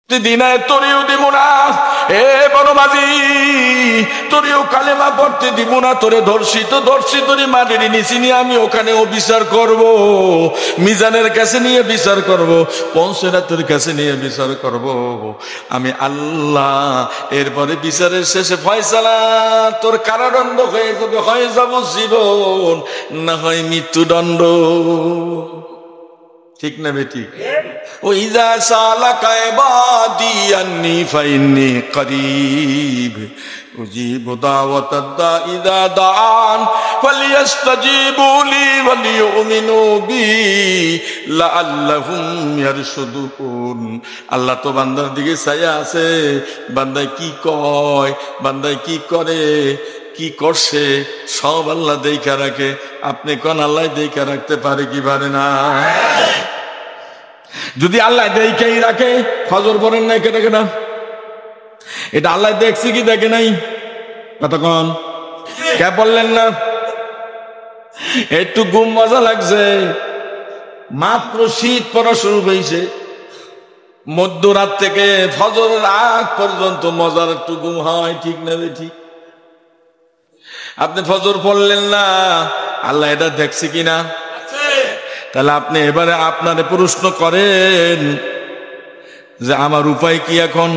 দিনে তোরেও দিব না, এ বনমাঝি তোরেও কালেমা পড়তে দিব না। তোরে ধর্ষিত তোরে মাটির নিচে নিয়ে আমি ওখানেও বিচার করব, মিজানের কাছে নিয়ে বিচার করব, পঞ্চরাতের কাছে নিয়ে বিচার করব আমি আল্লাহ। এরপরে বিচারের শেষে ফয়সালা তোর কারাদণ্ড হয়ে যাবে, হয় যাব জীবন, না হয় মৃত্যুদণ্ড। ঠিক না বেটি? وَإِذَا سَأَلَكَ عِبَادِي عَنِّي فَإِنِّي قَرِيبٌ أُجِيبُ دَعْوَةَ الدَّاعِ إِذَا دَعَانِ فَلْيَسْتَجِيبُوا لِي وَلْيُؤْمِنُوا بِي لَعَلَّهُمْ يَرْشُدُونَ। আল্লাহ তো বান্দার দিকে চাইয়া আছে, বান্দায় কি কয়, বান্দায় কি করে, কি করছে সব আল্লাহ দেখা রাখে। আপনি কোন আল্লাহ দেখা রাখতে পারে কি পারে না? যদি আল্লাহ দেখেই রাখে, ফজর পড়েন নাই কেটে কেনা, এটা আল্লাহ দেখছি কি দেখে নাই? কতক্ষণ কে বললেন না? একটু ঘুম মজা লাগছে, মাত্র শীত পড়া শুরু হয়েছে, মধ্যরাত থেকে ফজরের আগ পর্যন্ত মজার একটু ঘুম হয়, ঠিক না ঠিক? আপনি ফজর পড়লেন না, আল্লাহ এটা দেখছে কিনা? তাহলে আপনি এবারে আপনারে প্রশ্ন করেন যে আমার উপায় কি এখন?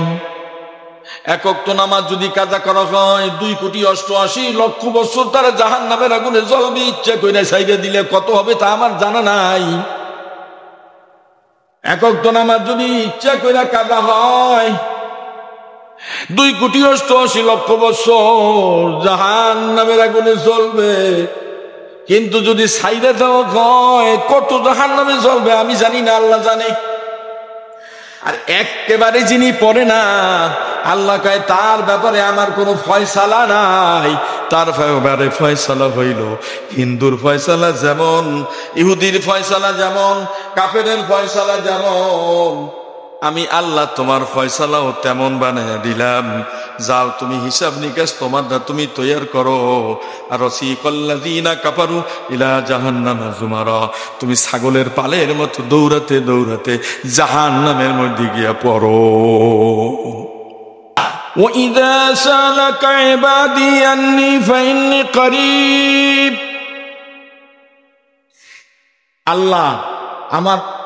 এক ওয়াক্ত নামাজ যদি কাজা করা হয় 2,88,00,000 বছর তারা জাহান্নামের আগুনে জ্বলবে, ইচ্ছা কইরা ছাইড়া দিলে কত হবে তা আমার জানা নাই। এক ওয়াক্ত নামাজ যদি ইচ্ছা কইরা কাজা হয় 2,88,00,000 বছর জাহান্নামের আগুনে জ্বলবে, কিন্তু যদি ছাইড়া দেওয়া হয় কত জাহান্নামে জ্বলবে আমি জানি না, আল্লাহ জানে। আর একেবারে যিনি পড়ে না, আল্লাহ কয় তার ব্যাপারে আমার কোনো ফয়সালা নাই, তার ব্যাপারে ফয়সালা হইল হিন্দুর ফয়সালা যেমন, ইহুদির ফয়সালা যেমন, কাফেরের ফয়সালা যেমন, আমি আল্লাহ তোমার ফয়সালাও তেমন বানায় দিলাম। যাও তুমি হিসাব নিকাশ তোমারটা তুমি তৈয়ার করো। আর রসিকাল্লাযীনা কাফারু ইলা জাহান্নামা যুমারা, তুমি ছাগলের পালের মতো দৌড়াতে দৌড়াতে জাহান্নামের মধ্যে গিয়া পড়ো। وَإِذَا سَأَلَكَ عِبَادِي عَنِّي فَإِنِّي قَرِيبٌ।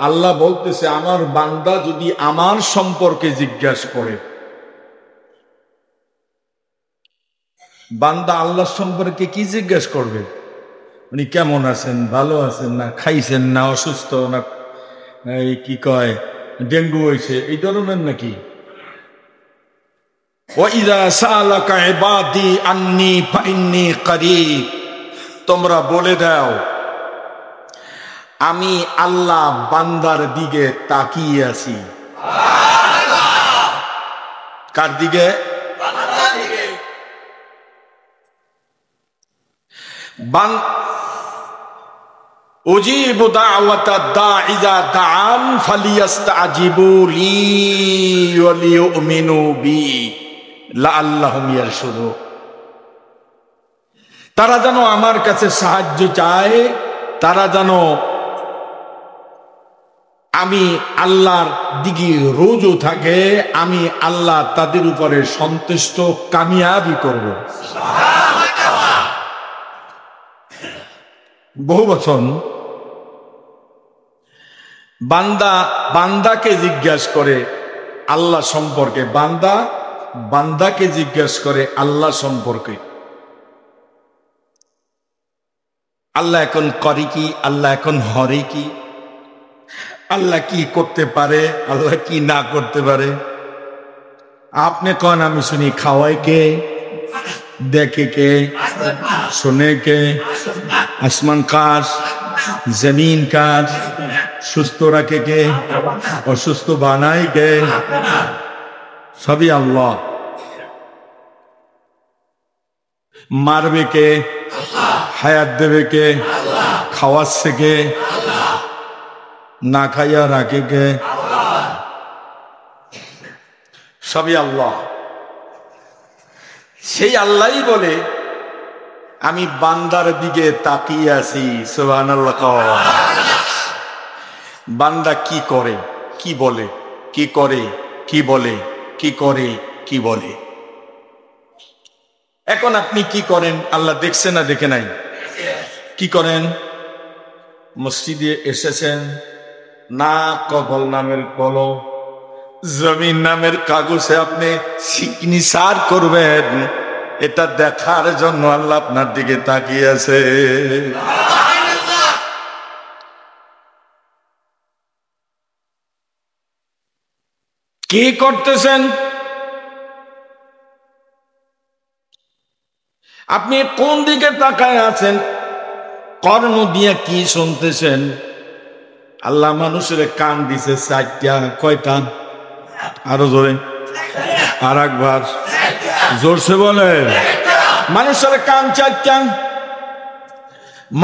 আল্লাহ বলতেছে আমার বান্দা যদি আমার সম্পর্কে জিজ্ঞাসা করে, বান্দা আল্লাহ সম্পর্কে কি জিজ্ঞাসা করবে? উনি কেমন আছেন, ভালো আছেন না, খাইছেন না, অসুস্থ না, এই কি কয় ডেঙ্গু হয়েছে, এই ধরনের নাকি? وَإِذَا سَأَلَكَ عِبَادِي عَنِّي فَإِنِّي قَرِيبٌ। তোমরা বলে দাও আমি আল্লাহ বান্দার দিকে তাকিয়ে আছি। কার দিকে? উজিবু দাওয়াতাদ দাঈ ইযা দাআন ফালিয়াস্তাজিবু লি ওয়া লিয়ুমিনু বি লাআল্লাহুম ইয়ারশুদুন। তারা যেন আমার কাছে সাহায্য চায়, তারা যেন আমি আল্লাহর দিকে রোজও থাকে, আমি আল্লাহ তাদের উপরে সন্তুষ্ট কামিয়াবি করব। বহু বচন বান্দাকে জিজ্ঞাসা করে আল্লাহ সম্পর্কে, বান্দাকে জিজ্ঞাসা করে আল্লাহ সম্পর্কে। আল্লাহ এখন করে কি, আল্লাহ এখন হরে কি, আল্লাহ কি করতে পারে, আল্লাহ কি না করতে পারে। আপনি কন আমি শুনি, খাওয়ায় কে, দেখে কে, শোনে কে, আসমান কার, জমিন কার, সুস্থ রাখে কে, অসুস্থ বানায় কে, সবই আল্লাহ। মারবে কে, হায়াত দেবে কে, খাওয়াচ্ছে কে, না খাইয়া রাখে কে, সবই আল্লাহ। সেই আল্লাহই বলে আমি বান্দার দিকে তাকিয়ে আছি। সুবহানাল্লাহ। বান্দা কি করে, কি বলে, কি করে, কি বলে, কি করে, কি বলে। এখন আপনি কি করেন আল্লাহ দেখছে না দেখে নাই? কি করেন? মসজিদে এসেছেন, না কবল নামের কলম, জমিন নামের কাগজে আপনি সিগনেচার করবেন, এটা দেখার জন্য আল্লাহ আপনার দিকে তাকিয়ে আছে। কি করতেছেন আপনি? কোন দিকে তাকায় আছেন? কর্ণ দিয়ে কি শুনতেছেন? আল্লাহ মানুষের কান দিছে চারটা। কয়টা? আরো জোরে, আর একবার জোরসে বলে। মানুষের কান চারটা,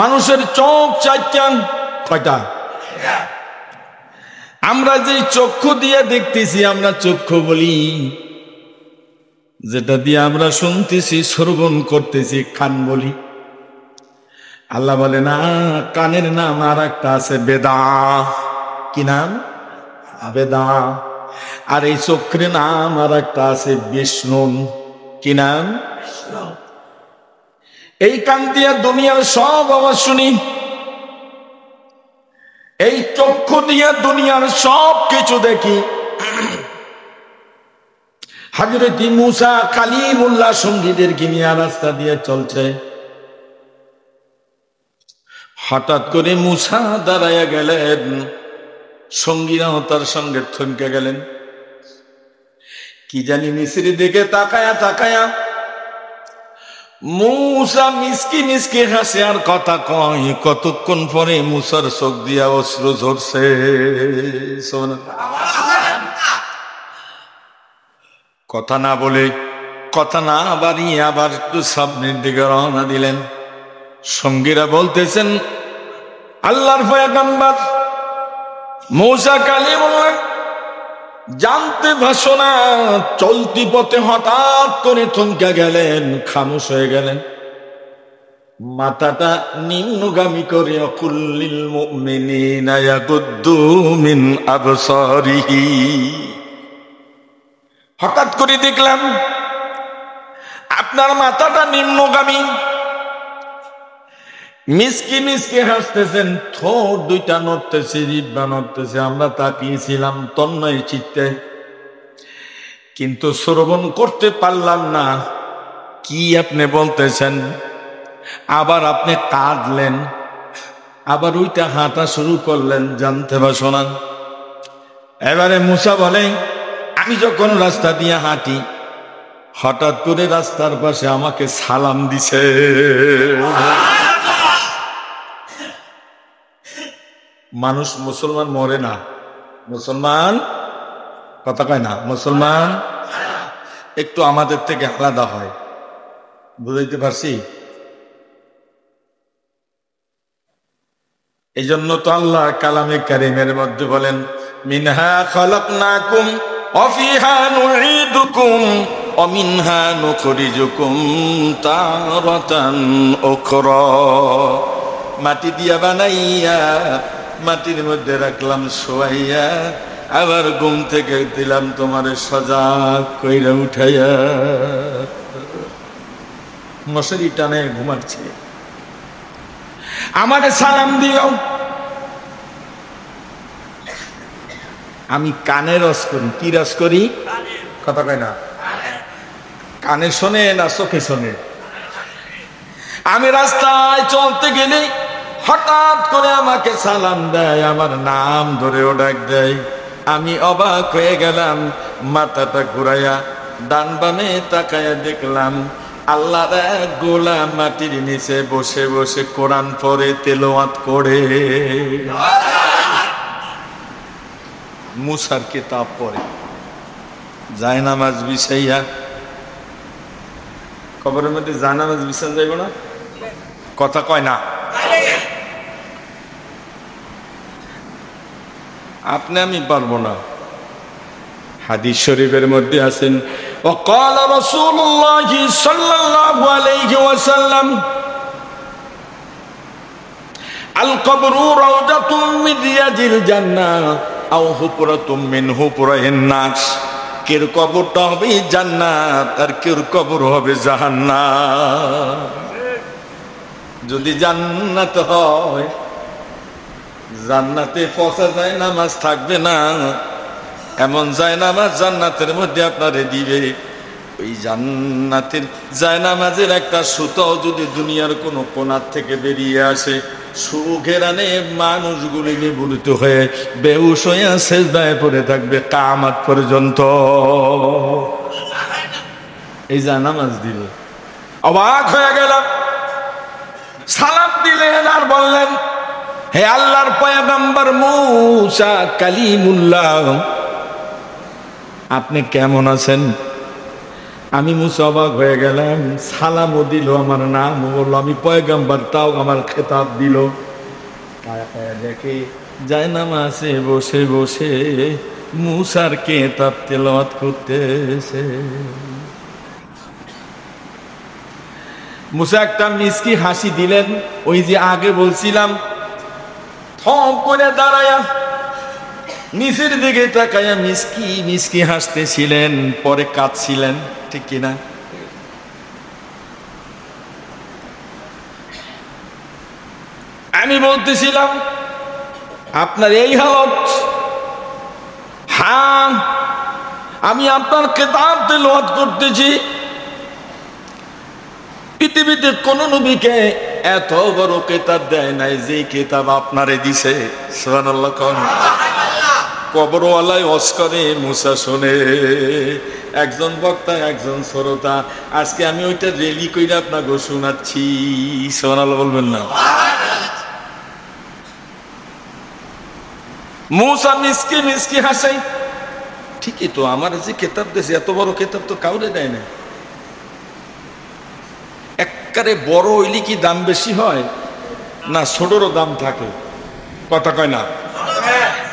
মানুষের চোখ চারটা। কয়টা? আমরা যে চক্ষু দিয়ে দেখতেছি আমরা চক্ষু বলি, যেটা দিয়ে আমরা শুনতেছি শ্রবণ করতেছি কান বলি। আল্লাহ বলে না, কানের নাম আর একটা আছে বেদা। কি নাম? বেদা। আর এই চক্ষুর নাম আর একটা আছে বিষ্ণু। কি নাম? এই কান দিয়ে দুনিয়ার সব আওয়াজ শুনি, এই চক্ষু দিয়ে দুনিয়ার সব কিছু দেখি। হযরত মূসা কালিমুল্লাহ সঙ্গীদেরকে নিয়ে রাস্তা দিয়ে চলছে, হঠাৎ করে মূসা দাঁড়াইয়া গেলেন, সঙ্গীরাও তার সঙ্গে থমকে গেলেন। কি জানি মিসরি দিকে তাকায়া তাকায়া মূসা মিসকি মিসকি হাসে আর কথা কয়। কতক্ষণ পরে মূসার চোখ দিয়া অশ্রু ঝরছে। কথা না বলে, কথা না বাড়িয়ে আবার একটু সামনের দিকে রওনা দিলেন। সঙ্গীরা বলতেছেন, আল্লাহর পয়গম্বর মূসা কালিমুল্লাহ জানতে পারছো না, চলতি পথে হঠাৎ করে থমকে গেলেন, খামোশ হয়ে গেলেন, মাথাটা নিম্নগামী করে কুল্লিল মুমিনিনা ইয়াগুদ্দু মিন আবসারিহি। হঠাৎ করে দেখলাম আপনার মাথাটা নিম্নগামী, মিসকি মিসকি হাসতেছেন, ঠোঁট দুইটা নড়তেছে, জিহ্বা নড়তেছে। আমরা তাকিয়েছিলাম তন্ময় চিত্তে, কিন্তু শ্রবণ করতে পারলাম না কি আপনি বলতেছেন। আবার আপনি কাঁদলেন, আবার ওইটা হাঁটা শুরু করলেন, জানতে পারছো না। এবারে মূসা বলে, আমি যখন রাস্তা দিয়ে হাঁটি হঠাৎ করে রাস্তার পাশে আমাকে সালাম দিছে। মানুষ, মুসলমান মরে না, মুসলমান কথা কয় না, মুসলমান একটু আমাদের থেকে আলাদা হয়, বুঝাইতে পারছি? এই জন্য তো আল্লাহ কালামে কারিমের মধ্যে বলেন, মিনহা খালাকনাকুম ওয়া ফিহা নুঈদুকুম ওয়া মিনহা নুখরিজুকুম তারাতান উখরা। মাটি দিয়া বানাইয়া মাটির মধ্যে রাখলাম শোয়াইয়া, আবার ঘুম থেকে দিলাম তোমারে সজাগ কইরা উঠাইয়া। মশারি টানে ঘুমাচ্ছে, আমারে সালাম দিও। আমি কানে রস করি। কি রস করি? কথা কয় না, কানে শোনে না চোখে শোনে? আমি রাস্তায় চলতে গেলে হঠাৎ করে আমাকে সালাম দেয়, আমার নাম ধরেও ডাক দেয়। আমি অবাক হয়ে গেলাম, মাথাটা ঘুরাইয়া ডান বামে তাকায়া দেখলাম আল্লাহর এক গোলাম মাটির নিচে বসে বসে কোরআন পড়ে, তেলাওয়াত করে, মুসার কিতাব পড়ে, জায়নামাজ বিছাইয়া। কবরের মধ্যে জায়নামাজ বিছান যাইব না? কথা কয় না। আপনি আমি পারবো না। হাদিস শরীফের মধ্যে আছেন, وقال رسول الله صلى الله عليه وسلم القبر روضة من رياض الجنة أو حفرة من حفر النار। কেউ কবরটা হবে জান্নাত আর কেউ কবর হবে জাহান্নাম। যদি জান্নাত হয়, জান্নাতে পচা যায় নামাজ থাকবে না, এমন যায় নামাজ জান্নাতের মধ্যে আপনারে দিবে। ওই জান্নাতের জায়নামাজের একটা সুতাও যদি দুনিয়ার কোন কোণার থেকে বেরিয়ে আসে, সুঘেরানে মানুষগুলি নিবৃত হয়ে বেহুশ হয়ে সেজদায় পড়ে থাকবে কিয়ামত পর্যন্ত। এই জায়নামাজ দিল, অবাক হয়ে গেলাম। সালাম দিলেন আর বললেন, হে আল্লাহর পয়গম্বর মূসা কালিমুল্লাহ, আপনি কেমন আছেন? আমি মূসা অবাক হয়ে গেলাম। সালামও দিল, আমার নাম বললো, আমি পয়গম্বর, তাও আমার খেতাব দিল। দেখে জায়নামাজে বসে বসে মূসার কিতাব তেলাওয়াত করতেছে। মূসা একটা মিষ্টি হাসি দিলেন। ওই যে আগে বলছিলাম, থম করে দাঁড়ায়া নিচের দিকে তাকায়া মিষ্টি মিষ্টি হাসতেছিলেন, পরে কাঁদছিলেন, ঠিক কিনা? আমি বলতেছিলাম আপনার এই হালত, হ্যাঁ আমি আপনার কিতাব তেলাওয়াত করতেছি। পৃথিবীতে কোন নবীকে এত বড় কিতাব দেয় নাই যে কিতাব আপনারে দিছে। সুবহানাল্লাহ। কবরওয়ালায় ওয়াজ করে, মূসা শোনে, একজন বক্তা একজন শ্রোতা। আজকে আমি ওইটা রেলি কইরা আপনাকে শোনাচ্ছি। সুবহানাল্লাহ বলবেন না? মূসা মিসকি মিসকি হাসাই, ঠিকই তো, আমার যে কিতাব দিয়েছে এত বড় কিতাব তো কাউরে দেয় না। একবারে বড় হইলে কি দাম বেশি হয় না ছোটরও দাম থাকে? কথা কয় না?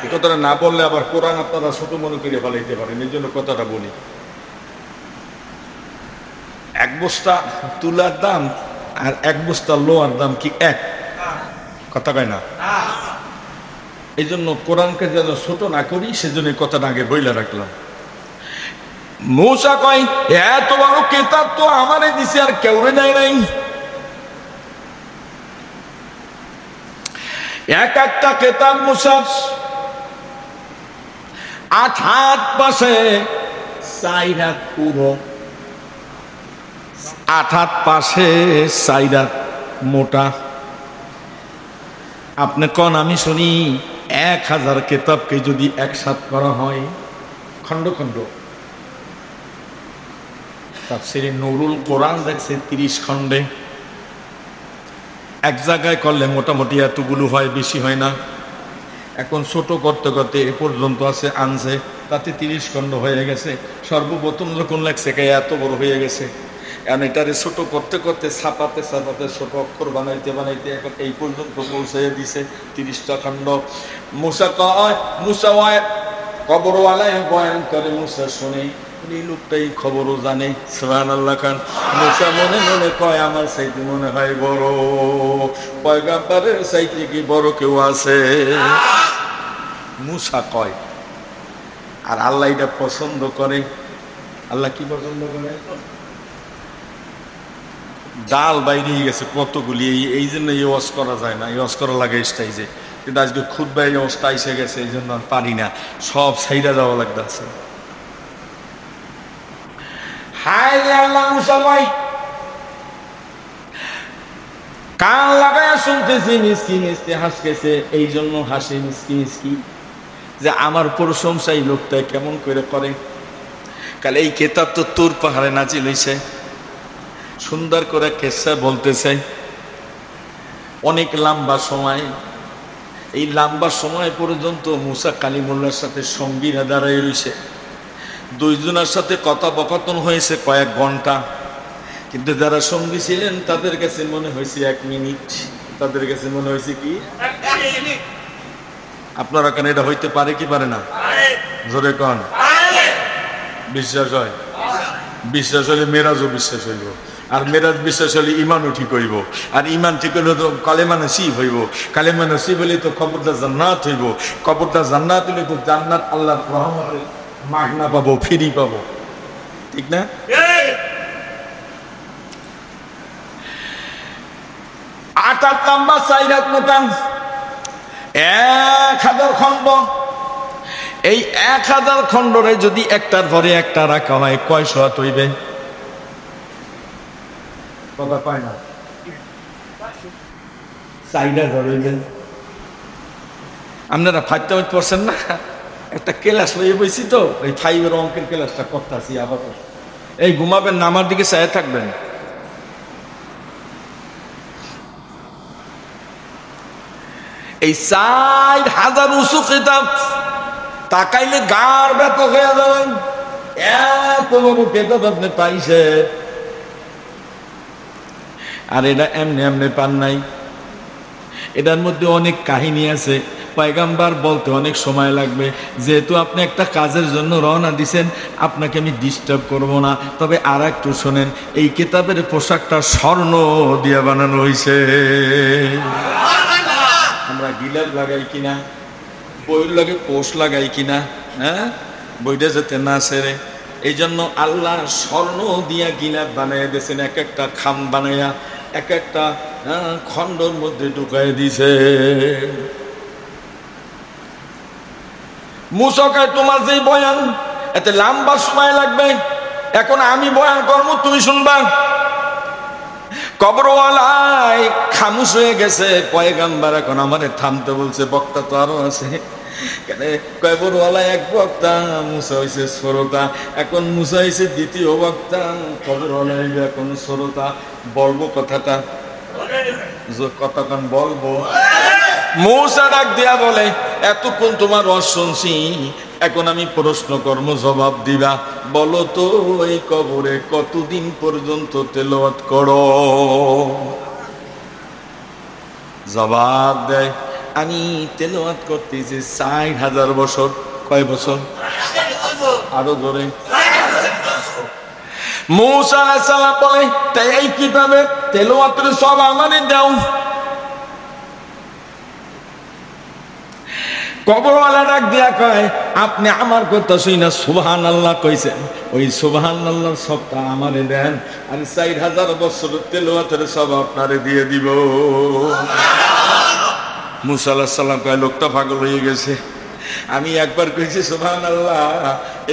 এই কথাটা না বললে আবার কোরআন আপনারা ছোট মনে করে ফেলাইতে পারেন, এই জন্য কথাটা বলি। এক বস্তা তুলার দাম আর এক বস্তা লোহার দাম কি এক? কথা কয় না? এই জন্য কোরআনকে যেন ছোট না করি, সেজন্য কথাটা আগে বইলা রাখলাম। মূসা কয়, এত বড় কিতাব তো আমারে দিছে, আর কেউরে দেয় নাই। এক একটা কিতাব মূসা 8 হাত পাশে 4 হাত পুরো, 8 হাত পাশে 4 হাত মোটা। আপনি কোন আমি শুনি 1000 কিতাবকে যদি একসাথ করা হয় খন্ড খন্ড, তাফসীরে নুরুল কোরআন দেখছে 30 খণ্ডে, এক জায়গায় করলে মোটামুটি এতগুলো হয়, বেশি হয় না। এখন ছোট করতে করতে এ পর্যন্ত আছে আনছে, তাতে 30 খণ্ড হয়ে গেছে। সর্বপ্রথম যখন লেখছে এত বড় হয়ে গেছে, কারণ এটারে ছোট করতে করতে ছাপাতে ছাপাতে ছোট অক্ষর বানাইতে বানাইতে এখন এই পর্যন্ত পৌঁছে দিছে 30টা খণ্ড। মূসা কয়, মূসা কবরওয়ালায় বয়ান করে, মূসা শুনে, এই লোকটাই খবরও জানে। সুবহানাল্লাহ। খান মূসা মনে মনে কয়, আমার চাইতে মনে হয় বড়, পয়গম্বরের চাইতে কি বড় কেউ আছে? মূসা কয়, আর আল্লাহ এটা পছন্দ করে। আল্লাহ কি পছন্দ করে? ডাল বাইরে গেছে কতগুলি, এই জন্য এই ওয়াজ করা যায় না, এই ওয়াজ করা লাগে স্টাইজে। কিন্তু আজকে খুদ বাইরে ওয়াজটা এসে গেছে, এই জন্য আর পারি না, সব সাইডা যাওয়া লাগতেছে। কান লাগায় শুনতেছি, মিসকি মিসকি হাসতেছে। এই জন্য হাসি মিসকি মিসকি যে আমার প্রশংসা এই লোকটা কেমন করে করে। কাল এই কেতাব তো তোর পাহাড়ে নাচিল হইছে, সুন্দর করে কেসা বলতেছে। অনেক লম্বা সময়, এই লম্বা সময় পর্যন্ত মূসা কালিমুল্লাহর সাথে সঙ্গীরা দাঁড়ায় রয়েছে। দুইজনের সাথে কথোপকথন হয়েছে কয়েক ঘন্টা, কিন্তু যারা সঙ্গী ছিলেন তাদের কাছে মনে হয়েছে 1 মিনিট, তাদের কাছে মনে হয়েছে কি 1 মিনিট। আপনারা কেন এটা হইতে পারে কি পারে না? জোরে কন। বিশ্বাস হয়? বিশ্বাস হলে মেরাজও বিশ্বাস হইব, আর মেরাজ বিশ্বাস হলে ইমানও ঠিক হইব, আর ইমান ঠিক হইলে তো কালেমা নসিব হইব, কালেমা নসিব হইলে তো কবরটা জান্নাত হইব, কবরটা জান্নাত হইলে তো জান্নাত আল্লাহর রহমতে মাগনা পাবো, ফ্রি পাবো, ঠিক না? আটার নাম্বার 4 হাত মোটা, 1000 খন্ড। এই 1000 খন্ডরে যদি একটার পরে একটা রাখা হয়, কয়শো হাত হইবে? কথা পায় না, 4000 হইবে। আপনারা 5 পড়ছেন না? একটা ক্লাস লইয়ে বইছি তো, এই 5 অঙ্কের ক্লাসটা করতেছি। আবার এই ঘুমাবেন না, আমার দিকে চায়ে থাকবেন। এই 4000 উঁচু কিতাব তাকাইলে গার ব্যাপক হয়ে যাবেন। এত বড় কিতাব আপনি পাইছে, আর এটা এমনি এমনি পান নাই। এটার মধ্যে অনেক কাহিনী আছে, পয়গাম্বার বলতে অনেক সময় লাগবে। যেহেতু আপনি একটা কাজের জন্য রওনা দিছেন, আপনাকে আমি ডিস্টার্ব করব না। তবে আর একটু শোনেন, এই কিতাবের পোশাকটা স্বর্ণ দিয়ে বানানো হয়েছে। আমরা গিলাপ লাগাই কিনা, বইয়ের লাগে পোষ লাগাই কিনা, হ্যাঁ, বইটা যাতে না সেরে, এই জন্য আল্লাহ স্বর্ণ দিয়া গিলাপ বানাইয়া দিয়েছেন। এক একটা খাম বানাইয়া এক একটা খণ্ডর মধ্যে ঢুকাই দিছে। মুসাকায় তোমার যেই বয়ান, এতে লম্বা সময় লাগবে। এখন আমি বয়ান করবো, তুমি শুনবা। কবরওয়ালায় খামুশ হয়ে গেছে, পয়গাম্বার এখন আমারে থামতে বলছে। বক্তা তো আরো আছে, কবরওয়ালা এক বক্তা, মুসা হয়েছে শ্রোতা। এখন মুসা হয়েছে দ্বিতীয় বক্তা, কবরওয়ালা এখন শ্রোতা। বলবো কথাটা, কতক্ষণ বলবো? মুসা ডাক দিয়া বলে, এতক্ষণ তোমার রস শুনছি, এখন আমি প্রশ্ন কর্ম জবাব দিবা। বলো তো, এই কবরে কতদিন পর্যন্ত তেলাওয়াত করো? জবাব দেয়, আমি তেলাওয়াত করতেছি 4000 বছর। কয় বছর? আরো জোরে। মুসা আলাইহিস সালাম বলে, তাই এই কিতাবে তেলাওয়াতের সব আমারে দাও। কবরওয়ালা ডাক দিয়া কয়, আপনি আমার কথা শুইনা সুবহানাল্লাহ কইছেন, ওই সুবহানাল্লাহর সবটা আমারে দেন, আর 4000 বছর তেলাওয়াতের সব আপনারে দিয়ে দিব। মুসা আলাইহিস সালাম কয়, লোকটা পাগল হয়ে গেছে। আমি একবার কইছি সুবহানাল্লাহ,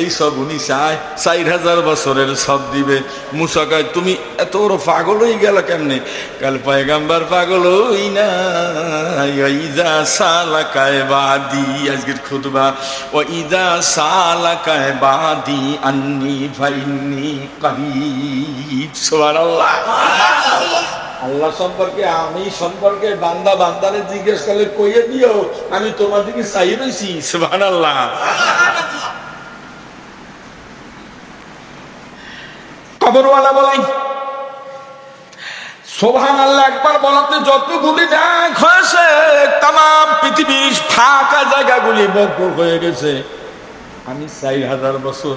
এই সব উনি চায় 4000 বছরের সব দিবে। মুসা কয়, তুমি এত বড় পাগল হয়ে গেল কেমনে? কাল পয়গাম্বার পাগল হই না। ইদা সালাকায় বাদি, আজকের খুতবা, ও ইদা সালাকায় বাদি আন্নি ফাইন্নি করিব। সুবহানাল্লাহ। আল্লাহ সম্পর্কে, আমি সম্পর্কে বান্দা বান্দারে জিজ্ঞেস করলে কইয়ে দিও, আমি তোমার দিকে চাই রয়েছি। সুবহানাল্লাহ। কবরওয়ালা বলেন, সুবহানাল্লাহ একবার বলাতে যতগুলি ডাক হয়েছে, তাম পৃথিবীর ফাঁকা জায়গাগুলি বকবক হয়ে গেছে। আমি 4000 বছর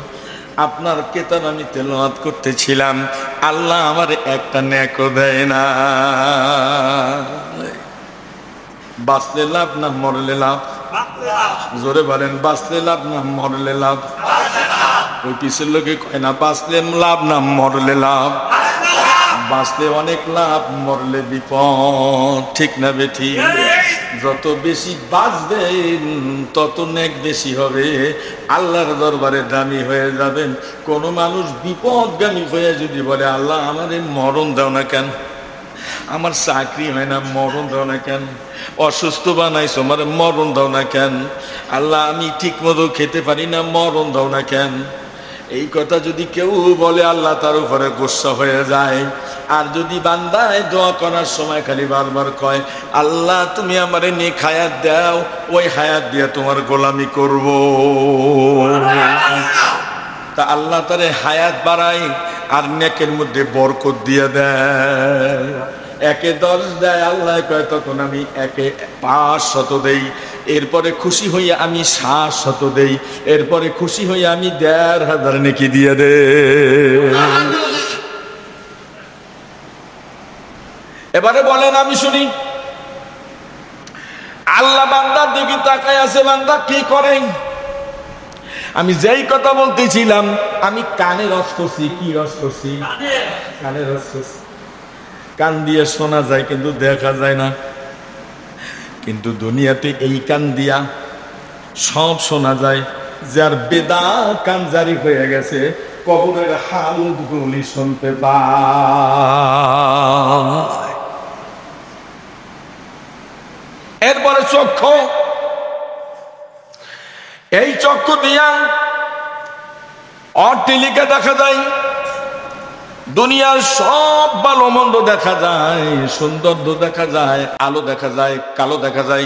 আপনার কেতাব আমি তেলাওয়াত করতেছিলাম, আল্লাহ আমার একটা নেকও দেয় না। বাঁচলে লাভ না মরলে লাভ? জোরে বলেন, বাঁচলে লাভ না মরলে লাভ? ওই পিছের লোকে কয় না, বাঁচলে লাভ না মরলে লাভ? বাঁচলে অনেক লাভ, মরলে বিপদ, ঠিক না বেঠি? যত বেশি বাঁচবেন তত নেক বেশি হবে, আল্লাহর দরবারে দামি হয়ে যাবেন। কোন মানুষ বিপদগামী হয়ে যদি বলে, আল্লাহ আমারে মরণ দাও না কেন, আমার চাকরি হয় না মরণ দাও না কেন, অসুস্থ বানাইছো আমার মরণ দাও না কেন, আল্লাহ আমি ঠিক মতো খেতে পারি না মরণ দাও না কেন, এই কথা যদি কেউ বলে আল্লাহ তার উপরে গোসা হয়ে যায়। আর যদি বান্দায় দোয়া করার সময় খালি বারবার কয়, আল্লাহ তুমি আমারে নেক হায়াত দাও, ওই হায়াত দিয়ে তোমার গোলামি করব, তা আল্লাহ তারে হায়াত বাড়ায় আর নেকের মধ্যে বরকত দিয়ে দেয়। 1-এ 10 দেয়, আল্লাহ কয় তখন আমি 1-এ 500 দেই। এরপরে খুশি হইয়া আমি 700 দেই। এরপরে খুশি হইয়া আমি 1500 নেকি দিয়ে দে। এবারে বলেন আমি শুনি, আল্লাহ বান্দার দিকে তাকায় আছে, বান্দা কি করে? আমি যেই কথা বলতেছিলাম আমি কানে রস করছি। কি রস করছি? কানে রস করছি। কান দিয়ে শোনা যায় কিন্তু দেখা যায় না, কিন্তু দুনিয়াতে এই কান দিয়া সব শোনা যায়। যার বেদা কান জারি হয়ে গেছে কবরের হালগুলি শুনতে পায়। এরপরে চক্ষু, এই চক্ষু দিয়া অট্টালিকা দেখা যায়, দুনিয়ার সব ভালো মন্দ দেখা যায়, সৌন্দর্য দেখা যায়, আলো দেখা যায়, কালো দেখা যায়,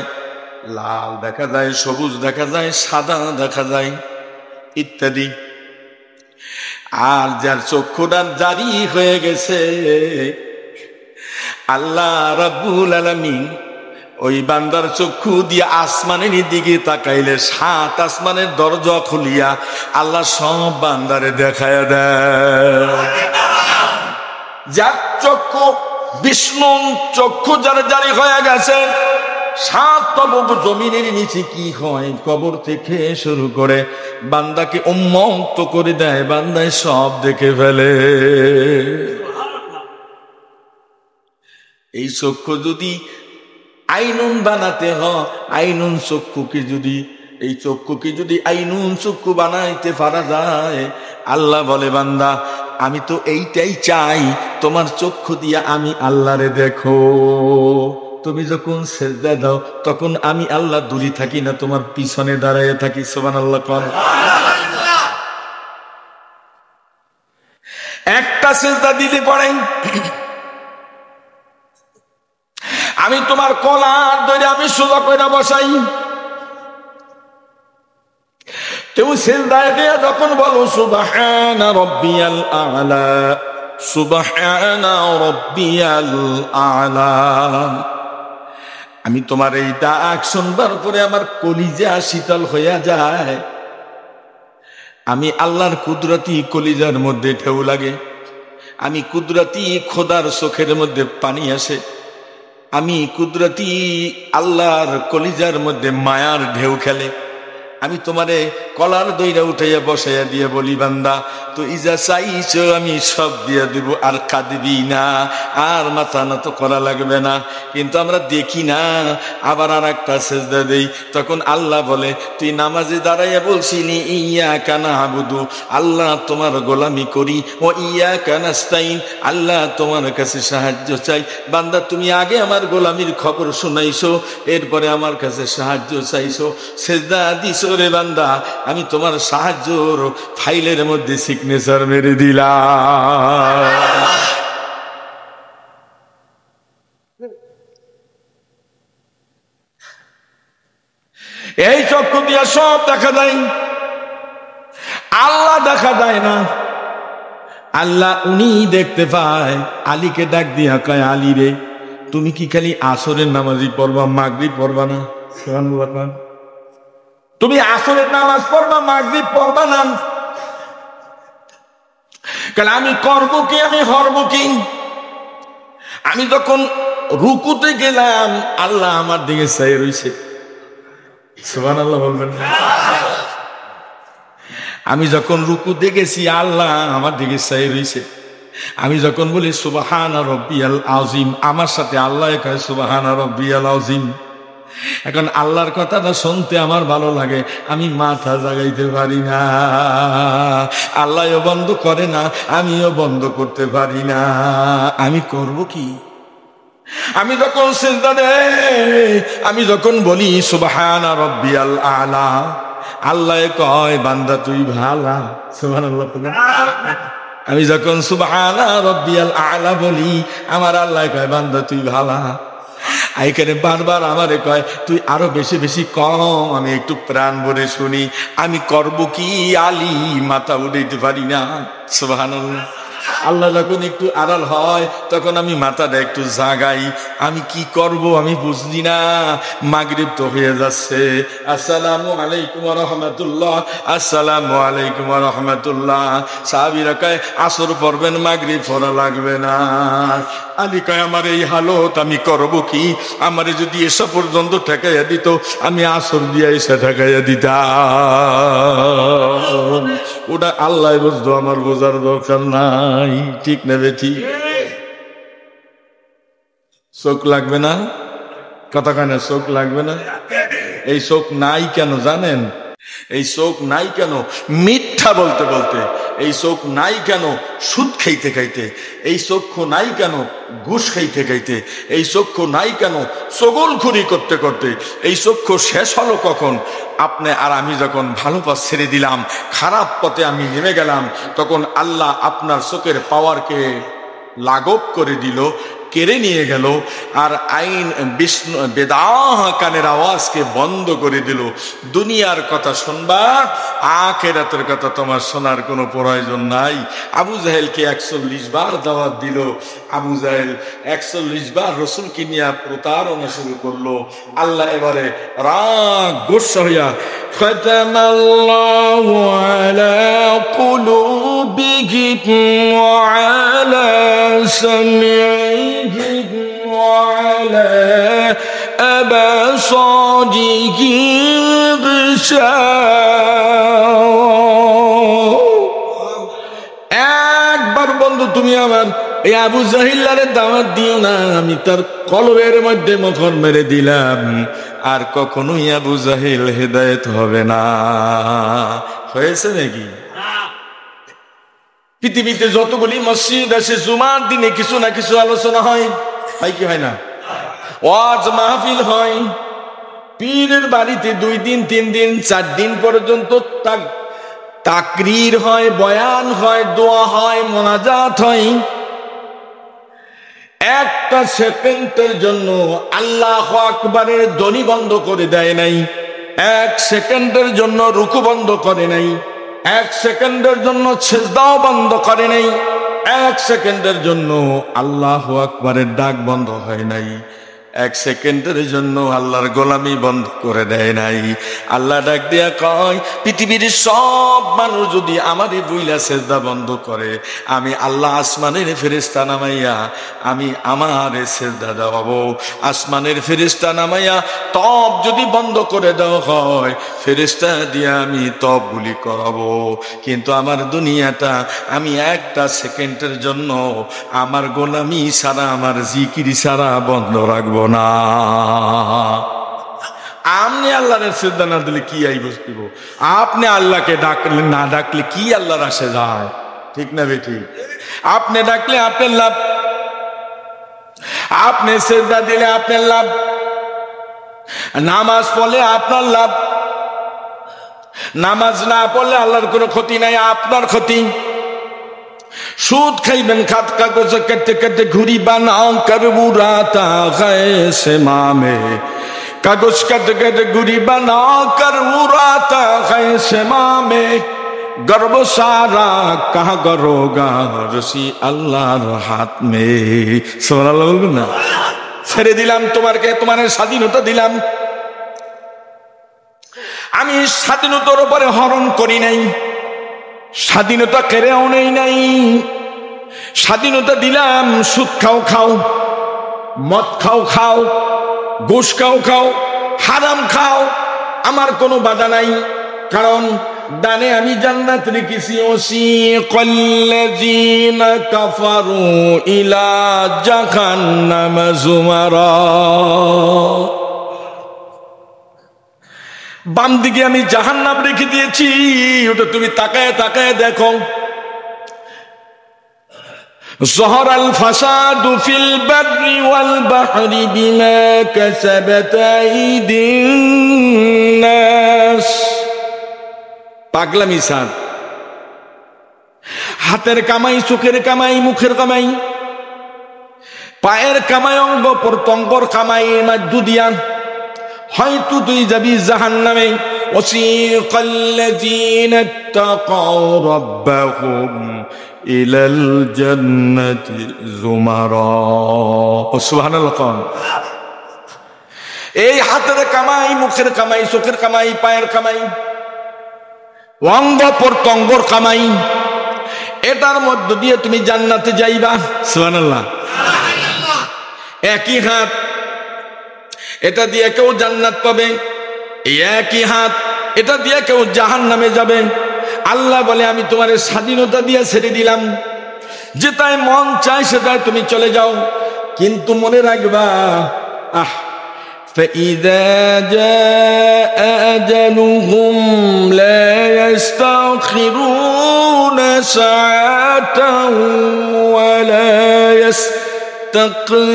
লাল দেখা যায়, সবুজ দেখা যায়, সাদা দেখা যায় ইত্যাদি। আর যার চক্ষুটা জারি হয়ে গেছে আল্লাহ রাব্বুল আলামিন ওই বান্দার চক্ষু দিয়ে আসমানের দিকে তাকাইলে 7 আসমানের দরজা খুলিয়া আল্লাহ সব বান্দারে দেখায় দেয়। যার চক্ষু বিষ্ণু চক্ষু যার জারি হয়ে গেছে, 7 তবক জমিনের নিচে কি হয় কবর থেকে শুরু করে বান্দাকে উন্মুক্ত করে দেয়, বান্দায় সব দেখে ফেলে। এই চক্ষু যদি আইনুন বানাতে হয়, আইনুন চক্ষুকে যদি, এই চক্ষুকে যদি আইনুন চক্ষু বানাইতে পারা যায়, আল্লাহ বলে বান্দা আমি তো এইটাই চাই, তোমার চক্ষু দিয়া আমি আল্লাহরে দেখো। তুমি যখন সেজদা দাও তখন আমি আল্লাহ দূরে থাকি না, তোমার পিছনে দাঁড়ায় থাকি। সুবহানাল্লাহ। কোন একটা সেজদা দিতে পড়ে আমি তোমার কলার ধরে আমি সোজা করে বসাই। তুমি সিজদায় দিয়ে যখন বলো সুবহানা রাব্বিয়াল আ'লা, সুবহানা রাব্বিয়াল আ'লা, আমি তোমার এই ডাক শুনবার পরে আমার কলিজা শীতল হইয়া যায়। আমি আল্লাহর কুদরতি কলিজার মধ্যে ঢেউ লাগে, আমি কুদরতি খোদার চোখের মধ্যে পানি আসে, আমি কুদরতি আল্লাহর কলিজার মধ্যে মায়ার ঢেউ খেলে। আমি তোমারে কলার দইরা উঠাইয়া বসাইয়া দিয়ে বলি বান্দা তুই যা চাইছো আমি সব দিয়ে দিব, আর কাঁদবি না, আর মাথা নত করা লাগবে না। কিন্তু আমরা দেখি না, আবার আর একটা সেজদা দেই, তখন আল্লাহ বলে তুই নামাজে দাঁড়াইয়া বলছিলি ইয়াকা না'বুদু, আল্লাহ তোমার গোলামি করি, ও ইয়াকা নাস্তাইন, আল্লাহ তোমার কাছে সাহায্য চাই। বান্দা তুমি আগে আমার গোলামির খবর শুনাইছো, এরপরে আমার কাছে সাহায্য চাইছো, সেজদা দিছো রে বান্দা, আমি তোমার সাহায্যর ফাইলের মধ্যে সিগনেচার মেরে দিলাম। এই চক্ষু দিয়া সব দেখা যায়, আল্লাহ দেখা যায় না। আল্লাহ উনি দেখতে পায়। আলীকে ডাক দিয়া কয় আলী রে, তুমি কি খালি আসরের নামাজই পড়বা, মাগরিব পড়বা না? সুবহানাল্লাহ। তুমি আসরের নামাজ পড়বা, মাগরিব পড়বা না? কারণ আমি করবো কি, আমি হরবো কি? আমি যখন রুকুতে গেলাম আল্লাহ আমার দিকে চাই রইছে। সুবহানাল্লাহ বলবেন। আমি যখন রুকুতে গেছি আল্লাহ আমার দিকে চাই রইছে। আমি যখন বলি সুবহানা রাব্বিয়াল আযীম, আমার সাথে আল্লাহ কয় সুবহানা রাব্বিয়াল আযীম। এখন আল্লাহর কথাটা শুনতে আমার ভালো লাগে, আমি মাথা জাগাইতে পারি না। আল্লাহও বন্ধ করে না, আমিও বন্ধ করতে পারি না। আমি করব কি? আমি যখন সিজদা দেই, আমি যখন বলি সুবহানা রাব্বিয়াল আ'লা, আল্লাহ কয় বান্দা তুই ভালা। সুবহানাল্লাহ। আমি যখন সুবহানা রাব্বিয়াল আ'লা বলি, আমার আল্লাহ কয় বান্দা তুই ভালা। এইখানে বারবার আমারে কয় তুই আরো বেশি বেশি কম, আমি একটু প্রাণ ভরে শুনি। আমি করব কি আলী, মাথা উঠাইতে পারি না। সুবহানাল্লাহ। আল্লাহ যখন একটু আড়াল হয় তখন আমি মাথাটা একটু জাগাই, আমি কি করব আমি বুঝলি না। মাগরিব তো হয়ে যাচ্ছে, আসসালামু আলাইকুম ওয়া রাহমাতুল্লাহ, আসসালামু আলাইকুম ওয়া রাহমাতুল্লাহ। সাহাবীরা কয় আসর পড়বেন, মাগরিব পড়া লাগবে না। আলী কয় আমার এই হালত আমি করব কি, আমারে যদি এসব পর্যন্ত ঠেকাইয়া দিত আমি আসর দিয়া এসে ঠেকাইয়া দিতাম। ওটা আল্লাহ বুঝতো, আমার বোঝার দরকার নাই। ঠিক নেবে ঠিক, চোখ লাগবে না, কথা কানে চোখ লাগবে না। এই চোখ নাই কেন জানেন? এই চোখ নাই কেন মিথ্যা বলতে বলতে, এই চোখ নাই কেন সুদ খাইতে খাইতে, এই চক্ষু নাই কেন ঘুষ খাইতে খাইতে, এই চক্ষু নাই কেন চগলখুরি করতে করতে। এই চক্ষু শেষ হলো কখন? আপনি আর আমি যখন ভালো পথ ছেড়ে দিলাম, খারাপ পথে আমি নেমে গেলাম, তখন আল্লাহ আপনার চোখের পাওয়ারকে লাঘব করে দিল, কেড়ে নিয়ে গেল। আর আইন বিষ্ণু বেদাহ কানের আওয়াজকে বন্ধ করে দিল। দুনিয়ার কথা শুনবা, আখিরাতের কথা তোমার শোনার কোনো প্রয়োজন নাই। আবু জাহেলকে 41 বার দাওয়াত দিল। আবু জাহেল 41 বার রসুলকে নিয়ে প্রতারণা শুরু করলো। আল্লাহ এবারে রাগ গোসা হইয়া খাতামাল্লাহু আলা কুলুবিহিম ওয়া আলা সামিইহিম ওয়া আলা আবসারিহিম একবার বন্ধু তুমি আমার এই আবু জাহিল্লারে দাওয়াত দিও না, আমি তার কলবের মধ্যে মোহর মেরে দিলাম, আর কখনোই আবু জাহিল হেদায়েত হবে না। হয়েছে নাকি? পৃথিবীতে যতগুলি মসজিদ আছে জুমার দিনে কিছু না কিছু আলোচনা হয়, হয় কি হয় না? ওয়াজ মাহফিল হয়, পীরের বাড়িতে 2 দিন 3 দিন 4 দিন পর্যন্ত তাকরীর হয়, বয়ান হয়, দোয়া হয়, মোনাজাত হয়। একটা সেকেন্ডের জন্য আল্লাহু আকবারের ধ্বনি বন্ধ করে দেয় নাই, 1 সেকেন্ডের জন্য রুকু বন্ধ করে নাই, 1 সেকেন্ডের জন্য সিজদাও বন্ধ করে নাই, 1 সেকেন্ডের জন্য আল্লাহু আকবারের ডাক বন্ধ হয় নাই, 1 সেকেন্ডের জন্য আল্লাহর গোলামি বন্ধ করে দেয় নাই। আল্লাহ ডাক দিয়া কয়, পৃথিবীর সব মানুষ যদি আমারই বুইলা সেজদা বন্ধ করে, আমি আল্লাহ আসমানের ফেরেশতা নামাইয়া আমি আমারে সেজদা দেওয়াবো। আসমানের ফেরেশতা নামাইয়া তব যদি বন্ধ করে দেওয়া হয়, ফেরেশতা দিয়া আমি তবগুলি করাবো। কিন্তু আমার দুনিয়াটা আমি 1 সেকেন্ডের জন্য আমার গোলামি ছাড়া, আমার জিকির ছাড়া বন্ধ রাখবো না। আপনি আল্লাহর সিজদা না দিলে কি আই বসতিব? আপনি আল্লাহকে ডাকলে না ডাকলে কি আল্লাহর আসে যায়? ঠিক না বেঠি? আপনি ডাকলে আপনার লাভ, আপনি সিজদা দিলে আপনার লাভ, নামাজ পড়লে আপনার লাভ, নামাজ না পড়লে আল্লাহর কোনো ক্ষতি নাই, আপনার ক্ষতি। সুদ খাইবেন খাত কাগজ কাটতে কাটতে ঘুরি বানাও করবুরাতা গায়ে মামে, কাগজ কাটতে কাটতে ঘুরি বানাও করবুরাতা গায়ে মামে, गर्व सारा कहाँ करोगा रसी আল্লাহর হাত মে। সুবহানাল্লাহ বলবেন না? ছেড়ে দিলাম তোমাকে, তোমার স্বাধীনতা দিলাম। আমি স্বাধীনতার উপরে হরণ করি নাই, স্বাধীনতা কেড়েও নেই নাই। স্বাধীনতা দিলাম, সুদ খাও খাও, মদ খাও খাও, ঘুষ খাও খাও, হারাম খাও, আমার কোনো বাধা নাই। কারণ দানে আমি জান্নাত রেখেছি। ওয়াসিকাল্লাযীনা কাফারু ইলা জাহান্নাম যুমারা, বাম দিকে আমি জাহান্নাম রেখে দিয়েছি, ওটা তুমি তাকায় তাকায় দেখো। যহরাল ফাসাদু ফিল বাররি ওয়াল বাহরি বিমা কাসাবাত আইদিন নাস। পাগলামি স্যার, হাতের কামাই, চোখের কামাই, মুখের কামাই, পায়ের কামাই, অঙ্গ প্রত্যঙ্গর কামাই মধ্য দিয়া হয়তো তুই যাবি জাহান্নামে। ওয়াসিকাল্লাযীনা ইত্তাকাউ রাব্বাহুম ইলাল জান্নাতি যুমারা। সুবহানাল্লাহ। এই হাতের কামাই, মুখের কামাই, চোখের কামাই, পায়ের কামাই, অঙ্গ প্রত্যঙ্গর কামাই, এটার মধ্য দিয়ে তুমি জান্নাতে যাইবা। সুবহানাল্লাহ। একই হাত, এটা দিয়ে কেউ জান্নাত পাবে, একই হাত, এটা দিয়ে কেউ জাহান্নামে যাবে। আল্লাহ বলে আমি তোমার স্বাধীনতা দিয়ে ছেড়ে দিলাম, যেটাই মন চায় সেটাই তুমি চলে যাও, কিন্তু মনে রাখবা فإذا جاء أجلهم لا يستأخرون ساعة ولا يستقدمون।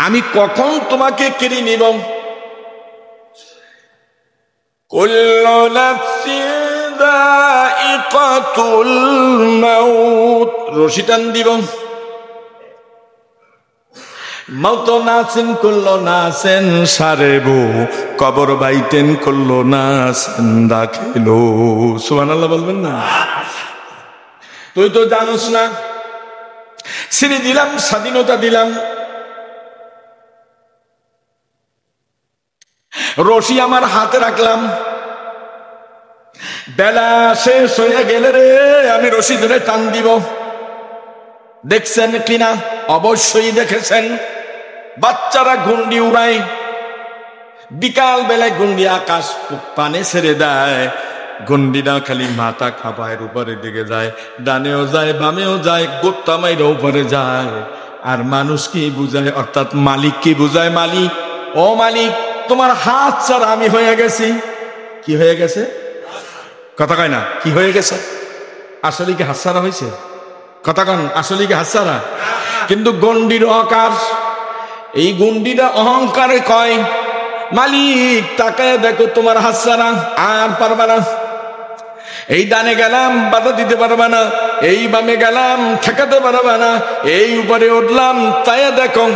আমি কখন তোমাকে কেড়ে নিব। কুল্লু নাফসিন যায়িকাতুল মাউত, রশি টান দিব। মৌত নাসিন কুল্লু নাসিন সারেবু, কবর বাইতেন কুল্লু নাসিন দাখিলু। সুবহানাল্লাহ বলবেন না? তুই তো জানোস না, ছেড়ে দিলাম, স্বাধীনতা দিলাম, রশি আমার হাতে রাখলাম, বেলা শেষ হয়ে গেলে রে আমি রশি ধরে টান দিব। দেখছেন কিনা? অবশ্যই দেখেছেন। বাচ্চারা গুন্ডি উড়ায়, বিকাল বেলায় গুন্ডি আকাশ পানে ছেড়ে দেয়, গুন্ডিটা খালি মাথা খাপায়ের উপরে দিকে যায়, ডানেও যায় বামেও যায়, গোত্তা মাইরা উপরে যায়। আর মানুষ কি বুঝায়, অর্থাৎ মালিক কি বুঝায়, মালিক ও মালিক তোমার হাত ছাড়া আমি হয়ে গেছি। কি হয়ে গেছে? কথা কয় না, কি হয়ে গেছে? আসলে কি হাত ছাড়া হয়েছে? কথা কন, আসলে কি হাত ছাড়া? কিন্তু গন্ডির অহংকার, এই গন্ডিটা অহংকারে কয় মালিক তাকায় দেখো তোমার হাত ছাড়া, আর পারবা না। এই ডানে গেলাম বাধা দিতে পারবা না, এই বামে গেলাম ঠেকাতে পারবা না, এই উপরে উঠলাম তাই দেখো।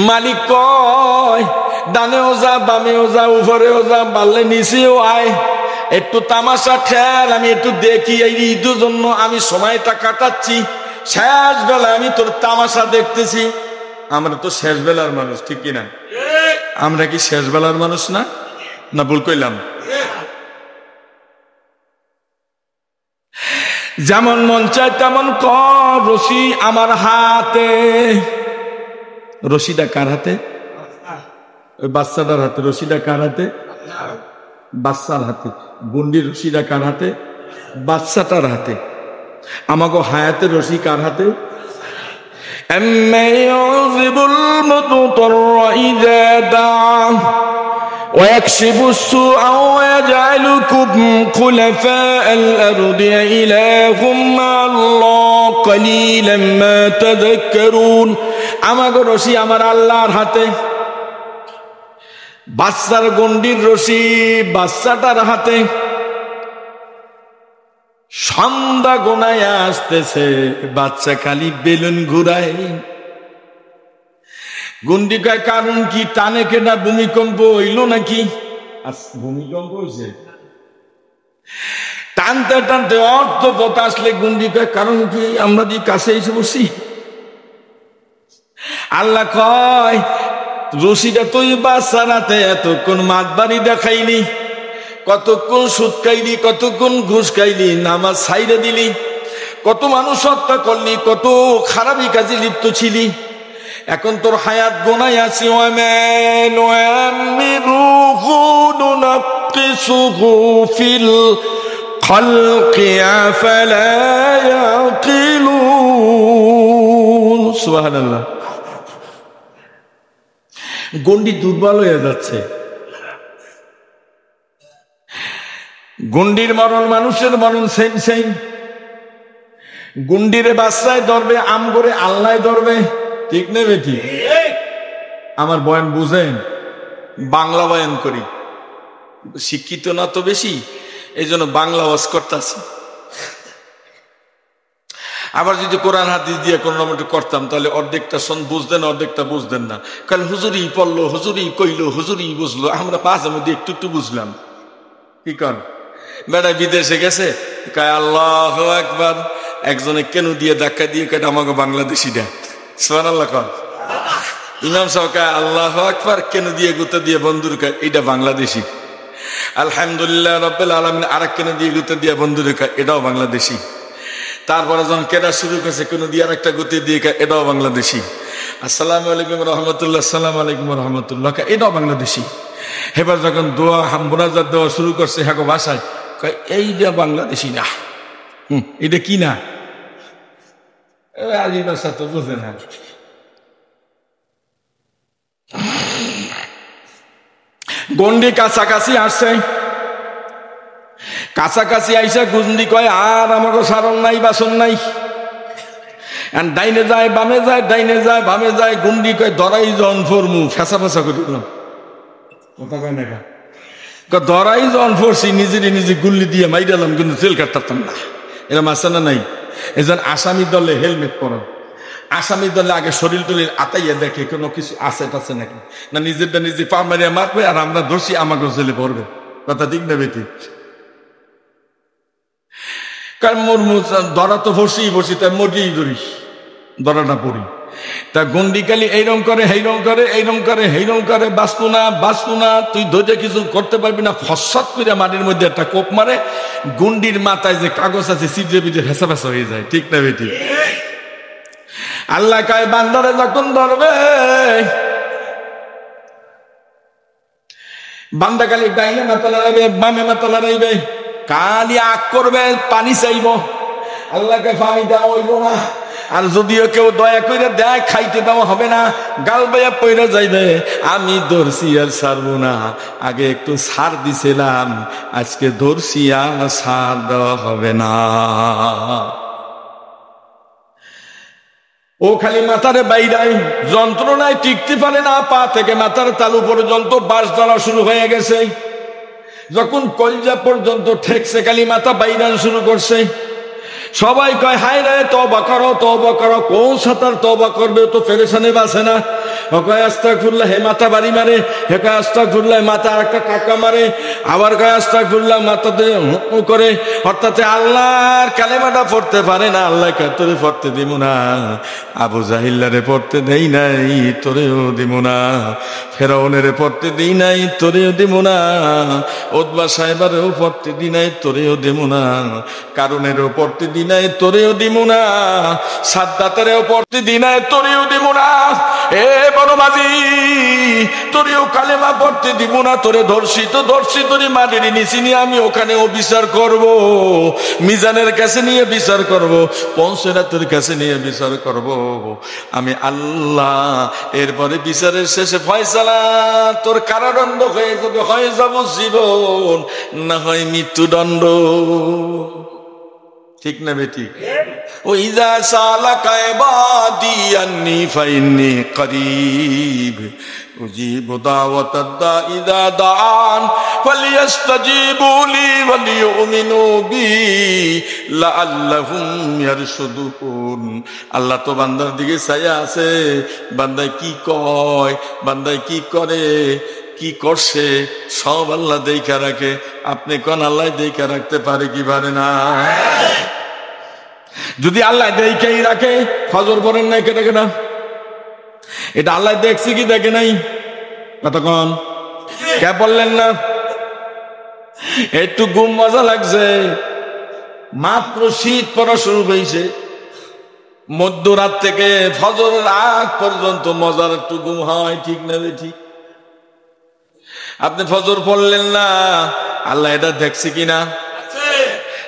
মালিক কয় ডানেও যা বামেও যা উপরেও যা, পারলে নিচেও আয়, একটু তামাশা খেয়াল, আমি একটু দেখি, এই ঈদের জন্য আমি সময়টা কাটাচ্ছি, শেষ বেলা আমি তোর তামাশা দেখতেছি। আমরা তো শেষ বেলার মানুষ, ঠিক কিনা? আমরা কি শেষ বেলার মানুষ না? না ভুল কইলাম? যেমন মন চায় তেমন কর, রশি আমার হাতে। রশিটা কার হাতে? ওই বাচ্চাটার হাতে। রশিটা কার হাতে? বাচ্চার হাতে। গুন্ডির রশিটা কার হাতে? বাচ্চাটার হাতে। আমাকে হায়াতের রশি কার হাতে? أَمَّنْ يُعْذِبُ الْمُضْطَرَّ إِذَا دَعَاهُ وَيَكْشِفُ السُّوءَ وَيَجْعَلُكُمْ خُلَفَاءَ الْأَرْضِ أَإِلَٰهٌ مَّعَ اللَّهِ قَلِيلًا مَا تَذَكَّرُونَ। আমাকে রশি আমার আল্লাহর হাতে, বাচ্চার গন্ডির রশি বাচ্চাটার হাতে। সন্ধ্যা গোনায় আসতেছে, বাচ্চা খালি বেলুন ঘুরায়। গুন্ডি কয় কারণ কি? টানে কেনা ভূমিকম্প হইল নাকি? ভূমিকম্প হয়েছে। টানতে টানতে অর্থ পথ আসলে গুন্ডি কয় কারণ কি? আমরা দিয়ে কাছে এসে বসি। আল্লাহ কয় রশিটা তুই বাচ্চা রাতে এতক্ষণ মাত বাড়ি দেখাইলি, কতক্ষণ সুদ খাইলি, কতক্ষণ ঘুষ খাইলি, নামাজ ছাইড়া দিলি, কত মানুষ হত্যা করলি, কত খারাপি কাজে লিপ্ত ছিলি। এখন তোর হায়াত গোনায় আছি। সুবহানাল্লাহ। গন্ডি দুর্বল হয়ে যাচ্ছে। গুন্ডির মরণ মানুষের মরণ সেম সেম। গুন্ডিরে বাচ্চায় ধরবে, আম করে আল্লাহ ধরবে, ঠিক নেবে ঠিক? আমার বয়ান বুঝেন? বাংলা বয়ান করি, শিক্ষিত না তো বেশি, এই জন্য বাংলা ওয়াজ করতেছি। আবার যদি কোরআন হাদিস দিয়ে কোনো মতো করতাম তাহলে অর্ধেকটা বুঝতেন, অর্ধেকটা বুঝতেন না। কাল হুজুরি পড়লো, হুজুরি কইলো, হুজুরি বুঝলো, আমরা মাঝে মধ্যে একটু একটু বুঝলাম। কি কর বেড়া বিদেশে গেছে, কয় আল্লাহু আকবার, একজনে কেন দিয়ে ধাক্কা দিয়ে কয় আমাকে বাংলাদেশিটা, সুবহানাল্লাহ কর। ইমাম সাহেব কয় আল্লাহু আকবার, কেন দিয়ে গুতা দিয়ে বন্ধুর কয় এটা বাংলাদেশি। আলহামদুলিল্লাহ রাব্বিল আলামিন, আরেক কেন দিয়ে গুতা দিয়ে বন্ধুর কয় এটাও বাংলাদেশি। তারপরে যখন কেনা শুরু করেছে কোনো দিয়ে আরেকটা গতি দিয়ে এটাও বাংলাদেশি। আসসালামু আলাইকুম রহমতুল্লাহ, আসসালামু আলাইকুম রহমতুল্লাহ, এটাও বাংলাদেশি। এবার যখন দোয়া মোনাজাত দেওয়া শুরু করছে হ্যাঁ ভাষায়, এইটা বাংলাদেশি না, এটা কি না, আলী ভাষা তো বুঝে না। গন্ডি কাছাকাছি আসছে, কাছাকাছি আইসা গুন্ডি কয় আর আমাকে সারণ নাই, বাসন নাই। ডাইনে যায় বামে যায়, ডাইনে যায় বামে যায়, গুন্ডি কয় ধরাই জন ফরমু, ফেসা ফেসা করে দিলাম। কথা কয় না, ধরাই জন ফরছি, নিজেরই নিজে গুল্লি দিয়ে মাইরালাম, কিন্তু জেল কাটতাম না। এরকম আছে না নাই? এজন আসামি দলে হেলমেট পরেন, আসামি দলে আগে শরীর টরির আতাইয়া দেখে কোনো কিছু আছে টাছে নাকি, না নিজেরটা নিজে পা মারিয়া মারবে আর আমরা দোষী আমাকে জেলে পড়বে। কথা ঠিক না বেটি? কারণ ধরা তো বসি তাই মরিয়েই ধরিস, ধরাটা পড়ি। তা গন্ডিকালি এইরকম করে, হেইরম করে, এইরম করে, হেইরম করে, বাঁচবো না, তুই ধৈর্য কিছু করতে পারবি না। ফসত করে মাটির মধ্যে একটা কোপ মারে, গুন্ডির মাথায় যে কাগজ আছে সিজে বিজে ফেসা ফেসা হয়ে যায়। ঠিক না বেটি? আল্লাহ কয় বান্দারে যখন ধরবে, বান্দা কালি ডাইনে মাথা লড়াইবে, বামে মাথা লড়াইবে, কালি আগ করবে, পানি চাইব, আল্লাহকে পানি দেওয়া হইব না। আর যদিও কেউ দয়া করে দেয়, খাইতে দেওয়া হবে না, গাল বাইয়া পইরা যাইবে, আমি ধরছি আর ছাড়বো না, আগে একটু ছাড় দিছিলাম, আজকে ধরছি আর ছাড় দেওয়া হবে না। ও খালি মাথারে বাইরাই, যন্ত্রণায় টিকতে পারে না, পা থেকে মাথার তালু পর্যন্ত বাস ধরা শুরু হয়ে গেছে। যখন কলজা পর্যন্ত ঠেকছে, খালি মাথা বাইরান শুরু করছে। সবাই কয় হায় রে, তওবা করো, কোন সাঁতার তওবা করবে, তো পেরেশানে বাসে না। কয় আস্তাগফিরুল্লাহ, হে মাথা বাড়ি মারে, হে কয় আস্তাগফিরুল্লাহ, মাথা আরেকটা টাকা মারে, আবার কয় আস্তাগফিরুল্লাহ, মাথাতে করে, অর্থাৎ আল্লাহর কালেমাটা পড়তে পারে না। আল্লাহ কয় তোরে পড়তে দিব না, আবু জাহিল্লারে পড়তে দেই নাই, তোরেও দিব না, ফেরাউনেরে পড়তে দিই নাই, তোরেও দিব না, উতবা সাহেবেরও পড়তে দিই নাই, তোরেও দিব না, কারণেরও পড়তে দিই নাই, তোরেও দিব না, সাদ্দাতেরও পড়তে দিই নাই, তোরেও দিব না। এ বনবাজি, তোরেও কালেমা পড়তে দিব না, তোরে ধর্ষি তো ধর্ষি, তোরে মাটির নিচে নিয়ে আমি ওখানেও বিচার করব, মিজানের কাছে নিয়ে বিচার করব, পঞ্চরাতের কাছে নিয়ে বিচার করব আমি আল্লাহ। এরপরে বিচারের শেষে ফয়সালা, তোর কারাদণ্ড হয়ে যাবে, হয় যাব জীবন, না হয় মৃত্যুদণ্ড। ঠিক না বেটি? ওইজা সালাকা ইবাদি আন্নী ফাইন্নী করিব উজিবু দাওয়াতাদ দাঈ ইযা দাআন ফালিয়াস্তাজিবু লি ওয়ালিউমিনু বি লাআল্লাহুম ইয়ারশুদুন। আল্লাহ তো বান্দার দিকে চাইয়া আছে, বান্দায় কি কয়, বান্দায় কি করে, কি করছে, সব আল্লাহ দেখা রাখে। আপনি কোন আল্লাহ দেখা রাখতে পারে কি পারে না? যদি আল্লাহ দেখাই রাখে, ফজর পড়েন নাই কেটে কেটা, এটা আল্লাহ দেখছি কি দেখে নাই? কতক্ষণ কে বললেন না? একটু ঘুম মজা লাগছে, মাত্র শীত পড়া শুরু হয়েছে, মধ্যরাত থেকে ফজরের আগ পর্যন্ত মজার একটু ঘুম হয়। ঠিক না ঠিক? আপনি ফজর পড়লেন না, আল্লাহ এটা দেখছে কিনা?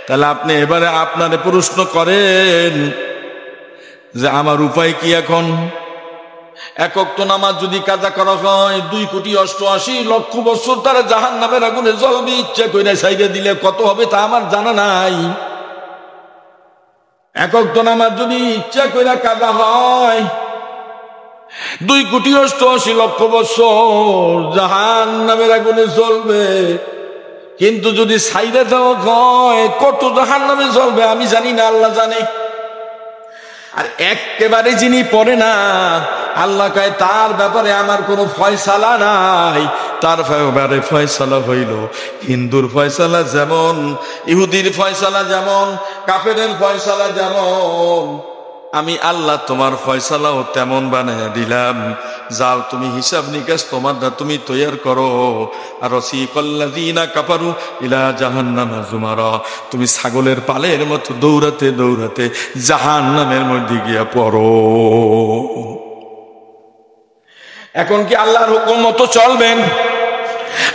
তাহলে আপনি এবারে আপনারে প্রশ্ন করেন যে আমার উপায় কি এখন? এক ওয়াক্ত নামাজ যদি কাজা করা হয় 2,88,00,000 বছর তারা জাহান্নামের আগুনে জ্বলবে, ইচ্ছা কইরা ছাইড়া দিলে কত হবে তা আমার জানা নাই। এক ওয়াক্ত নামাজ যদি ইচ্ছা কইরা কাজা হয় 2,88,00,000 বছর জাহান্নামের আগুনে জ্বলবে, কিন্তু যদি ছাইড়া দেওয়া হয় কত জাহান্নামে জ্বলবে আমি জানি না, আল্লাহ জানে। আর একেবারে যিনি পড়ে না, আল্লাহ কয় তার ব্যাপারে আমার কোনো ফয়সালা নাই, তার ব্যাপারে ফয়সালা হইল হিন্দুর ফয়সালা যেমন, ইহুদির ফয়সালা যেমন, কাফেরের ফয়সালা যেমন, আমি আল্লাহ তোমার ফয়সালাও তেমন বানায় দিলাম। যাও তুমি হিসাব নিকাশ তোমারটা তুমি তৈয়ার করো। আর রসিকাল্লাযীনা কাফারু ইলা জাহান্নামা যুমারা, তুমি ছাগলের পালের মতো দৌড়াতে দৌড়াতে জাহান্নামের মধ্যে গিয়া পড়ো। এখন কি আল্লাহর হুকুম মতো চলবেন?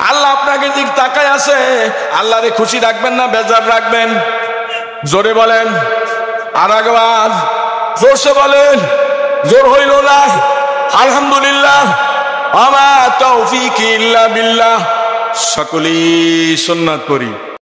আল্লাহ আপনাকে দিক তাকায় আছে, আল্লাহরে খুশি রাখবেন না বেজার রাখবেন? জোরে বলেন, আর একবার জোরসে বলেন। জোর হইল না? আলহামদুলিল্লাহ। আমা তৌফিক ইল্লা বিল্লাহ। সকলেই সুন্নাত পড়ি।